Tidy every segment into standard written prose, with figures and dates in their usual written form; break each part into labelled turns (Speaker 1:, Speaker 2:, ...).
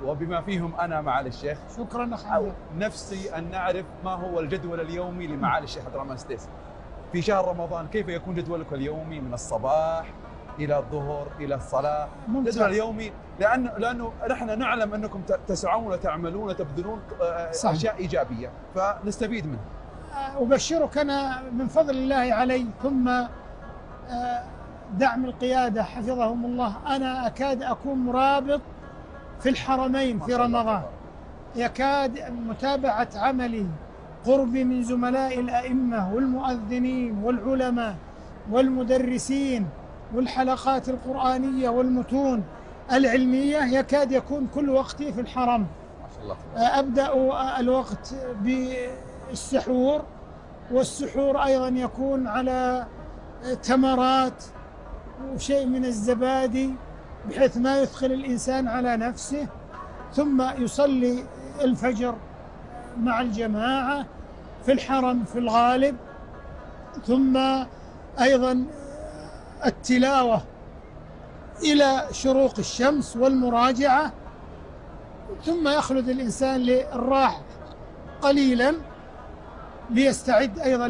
Speaker 1: وبما فيهم أنا معالي الشيخ.
Speaker 2: شكرا أخي.
Speaker 1: نفسي أن نعرف ما هو الجدول اليومي لمعالي الشيخ عبد الرحمن السديسي في شهر رمضان. كيف يكون جدولك اليومي من الصباح إلى الظهر إلى الصلاة؟ جدول اليومي، لأنه نحن نعلم أنكم تسعون وتعملون وتبذلون أشياء إيجابية فنستفيد منها.
Speaker 2: أبشرك أنا من فضل الله علي ثم دعم القيادة حفظهم الله، أنا أكاد أكون مرابط في الحرمين في رمضان. يكاد متابعة عملي قربي من زملاء الأئمة والمؤذنين والعلماء والمدرسين والحلقات القرآنية والمتون العلمية، يكاد يكون كل وقتي في الحرم.
Speaker 1: ما شاء الله.
Speaker 2: أبدأ الوقت بالسحور، والسحور أيضا يكون على تمرات وشيء من الزبادي بحيث ما يثقل الإنسان على نفسه، ثم يصلي الفجر مع الجماعة في الحرم في الغالب، ثم أيضا التلاوة إلى شروق الشمس والمراجعة، ثم يخلد الإنسان للراحة قليلا ليستعد أيضا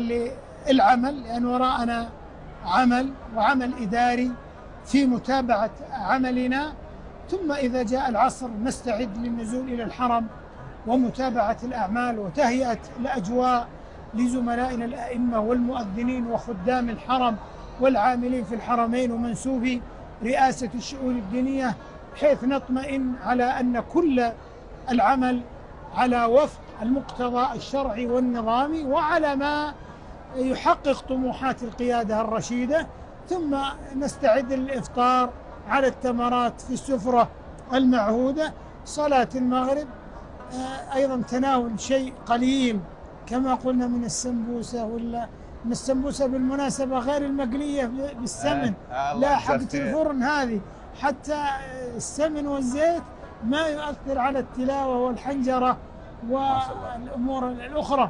Speaker 2: للعمل، لأن وراءنا عمل وعمل إداري في متابعة عملنا. ثم إذا جاء العصر نستعد للنزول إلى الحرم ومتابعة الأعمال وتهيئة الأجواء لزملائنا الأئمة والمؤذنين وخدام الحرم والعاملين في الحرمين ومنسوبي رئاسة الشؤون الدينية، بحيث نطمئن على أن كل العمل على وفق المقتضى الشرعي والنظامي وعلى ما يحقق طموحات القيادة الرشيدة. ثم نستعد للإفطار على التمرات في السفرة المعهودة، صلاة المغرب، أيضا تناول شيء قليل كما قلنا من السمبوسة، ولا من السمبوسة بالمناسبة غير المقلية بالسمن، لا حقة الفرن هذه، حتى السمن والزيت ما يؤثر على التلاوة والحنجرة والأمور الأخرى.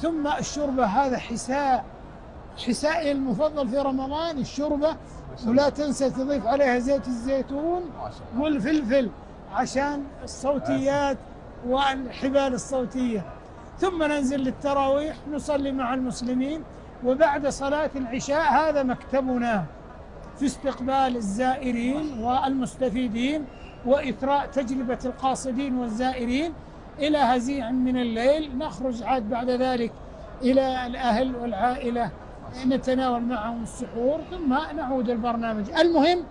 Speaker 2: ثم الشوربة، هذا حسائي المفضل في رمضان الشوربة، ولا تنسى تضيف عليها زيت الزيتون والفلفل عشان الصوتيات والحبال الصوتية. ثم ننزل للتراويح نصلي مع المسلمين، وبعد صلاة العشاء هذا مكتبنا في استقبال الزائرين والمستفيدين وإثراء تجربة القاصدين والزائرين إلى هزيع من الليل. نخرج عاد بعد ذلك إلى الأهل والعائلة نتناول معهم السحور، ثم نعود البرنامج. المهم